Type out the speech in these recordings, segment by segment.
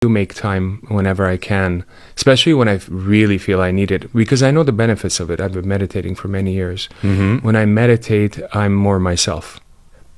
do make time whenever I can, especially when I really feel I need it, because I know the benefits of it. I've been meditating for many years. When I meditate, I'm more myself.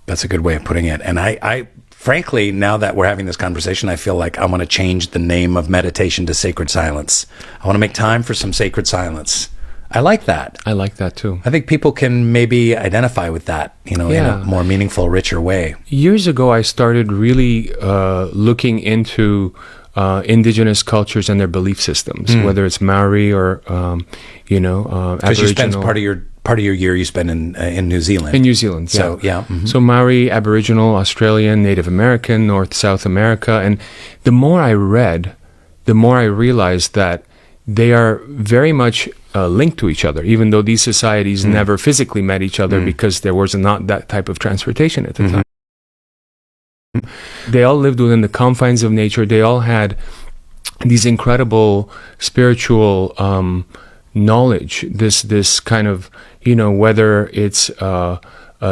That's a good way of putting it. And I frankly, now that we're having this conversation, I feel like I want to change the name of meditation to sacred silence. I want to make time for some sacred silence. I like that. I like that too. I think people can maybe identify with that, in a more meaningful, richer way. Years ago, I started really looking into indigenous cultures and their belief systems, whether it's Maori or, Aboriginal. Because you spend part of your year you spend in New Zealand. In New Zealand, yeah. So, yeah. Mm-hmm. So Maori, Aboriginal, Australian, Native American, North, South America. And the more I read, the more I realized that they are very much linked to each other, even though these societies never physically met each other because there was not that type of transportation at the time. They all lived within the confines of nature. They all had these incredible spiritual knowledge, this kind of, whether it's a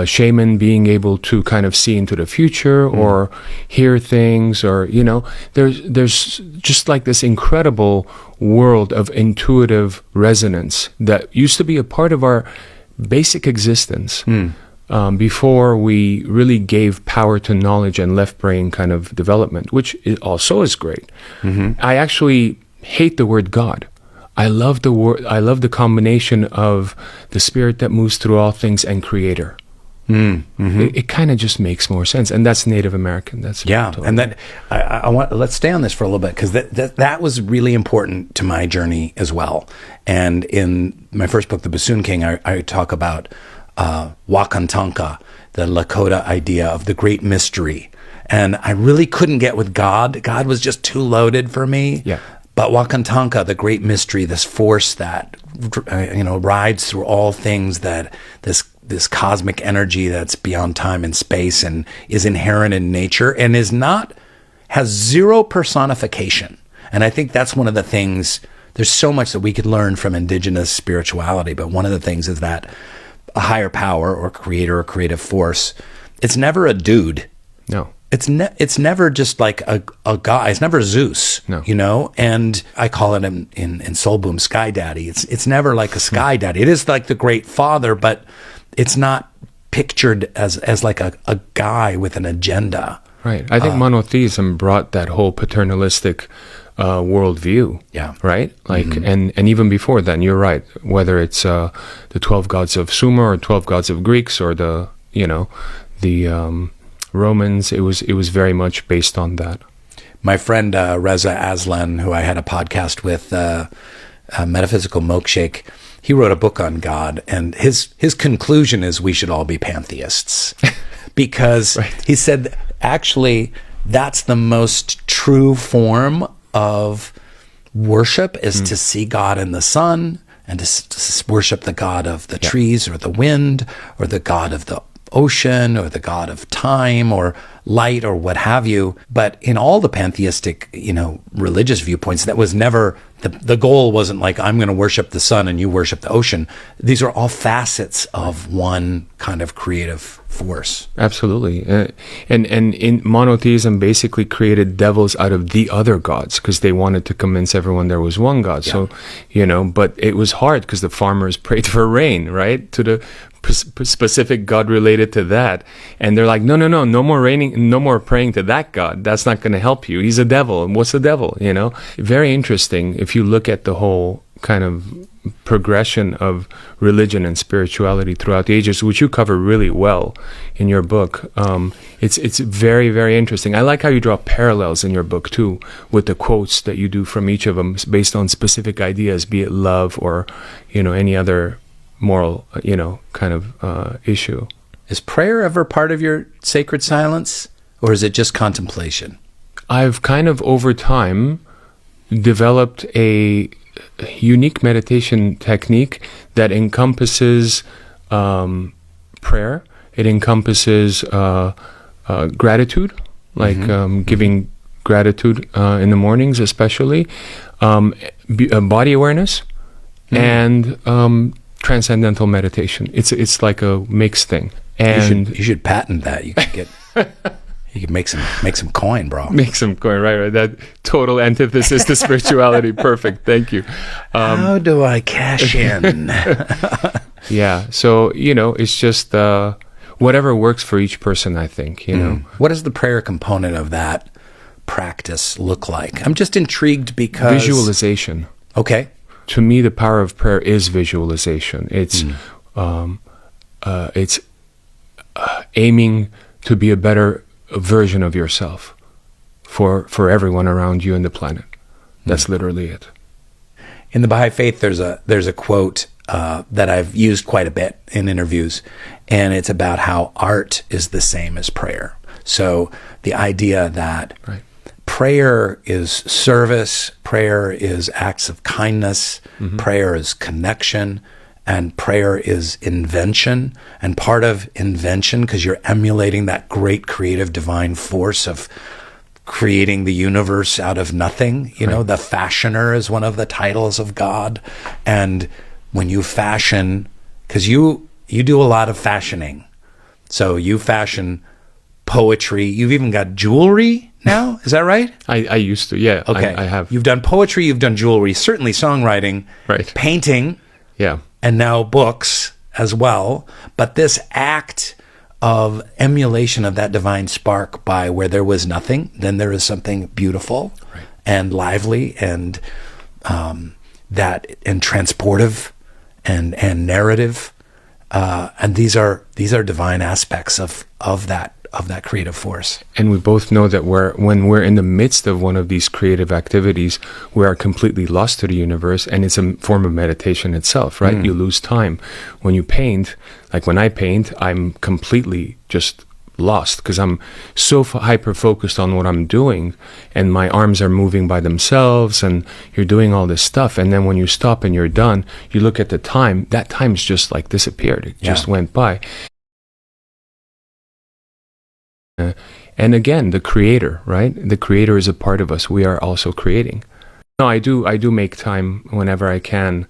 shaman being able to kind of see into the future or hear things, or there's just like this incredible world of intuitive resonance that used to be a part of our basic existence before we really gave power to knowledge and left brain kind of development, which also is great. I actually hate the word God. I love the word. I love the combination of the spirit that moves through all things and creator. It kind of just makes more sense, and that's Native American. That's totally. And that I want. Let's stay on this for a little bit, because that was really important to my journey as well. And in my first book, The Bassoon King, I talk about Wakantanka, the Lakota idea of the great mystery, and I really couldn't get with God. God was just too loaded for me. Yeah. But Wakantanka, the great mystery, this force that rides through all things, that this cosmic energy that's beyond time and space and is inherent in nature and has zero personification. And I think that's one of the things. There's so much that we could learn from indigenous spirituality, but one of the things is that a higher power or creator or creative force, it's never a dude. No. It's never just like a guy. It's never Zeus, No. And I call it in Soul Boom Sky Daddy. It's never like a Sky Daddy. It is like the Great Father, but it's not pictured as like a guy with an agenda. Right. I think monotheism brought that whole paternalistic worldview. Yeah. Right. Like, and even before then, you're right. Whether it's the 12 gods of Sumer or 12 gods of Greeks or the Romans, it was very much based on that. My friend Reza Aslan, who I had a podcast with, Metaphysical Milkshake, he wrote a book on God, and his conclusion is we should all be pantheists, because he said actually that's the most true form of worship, is to see God in the sun and to worship the God of the trees or the wind or the God of the ocean or the God of time or light or what have you. But in all the pantheistic, religious viewpoints, that was never, the goal wasn't like, I'm going to worship the sun and you worship the ocean. These are all facets of one kind of creative force. Absolutely. And in monotheism basically created devils out of the other gods, because they wanted to convince everyone there was one God. Yeah. So, but it was hard because the farmers prayed for rain, right? To the specific God related to that. And they're like, no more raining, no more praying to that God. That's not going to help you. He's a devil. And what's the devil? Very interesting if you look at the whole kind of progression of religion and spirituality throughout the ages, which you cover really well in your book. It's very, very interesting. I like how you draw parallels in your book too, with the quotes that you do from each of them based on specific ideas, be it love or any other moral kind of issue. Is prayer ever part of your sacred silence, or is it just contemplation? I've kind of over time developed a unique meditation technique that encompasses prayer. It encompasses gratitude, like giving gratitude in the mornings especially, body awareness, and transcendental meditation. It's like a mixed thing. And you should patent that. You could You can make some coin, bro. Make some coin, right? That total antithesis to spirituality. Perfect. Thank you. How do I cash in? Yeah. So, it's just whatever works for each person, I think, What does the prayer component of that practice look like? I'm just intrigued because... Visualization. Okay. To me, the power of prayer is visualization. It's aiming to be a better version of yourself for everyone around you and the planet. That's literally it. In the Baha'i Faith, there's a quote that I've used quite a bit in interviews, and it's about how art is the same as prayer. So the idea that prayer is service, prayer is acts of kindness, prayer is connection, and prayer is invention. And part of invention, because you're emulating that great creative divine force of creating the universe out of nothing. The fashioner is one of the titles of God. And when you fashion, because you do a lot of fashioning. So you fashion poetry. You've even got jewelry now. Is that right? I used to, yeah. Okay. I have. You've done poetry, you've done jewelry, certainly songwriting, Right. painting, Yeah. and now books as well. But this act of emulation of that divine spark by where there was nothing, then there is something beautiful and lively and transportive and narrative. And these are divine aspects of that creative force. And we both know that when we're in the midst of one of these creative activities, we are completely lost to the universe, and it's a form of meditation itself, right? You lose time. When you paint, like when I paint, I'm completely just lost because I'm so hyper-focused on what I'm doing, and my arms are moving by themselves, and you're doing all this stuff. And then when you stop and you're done, you look at the time, that time's just like disappeared. It just went by. And again, the creator, right? The creator is a part of us. We are also creating. No, I do make time whenever I can.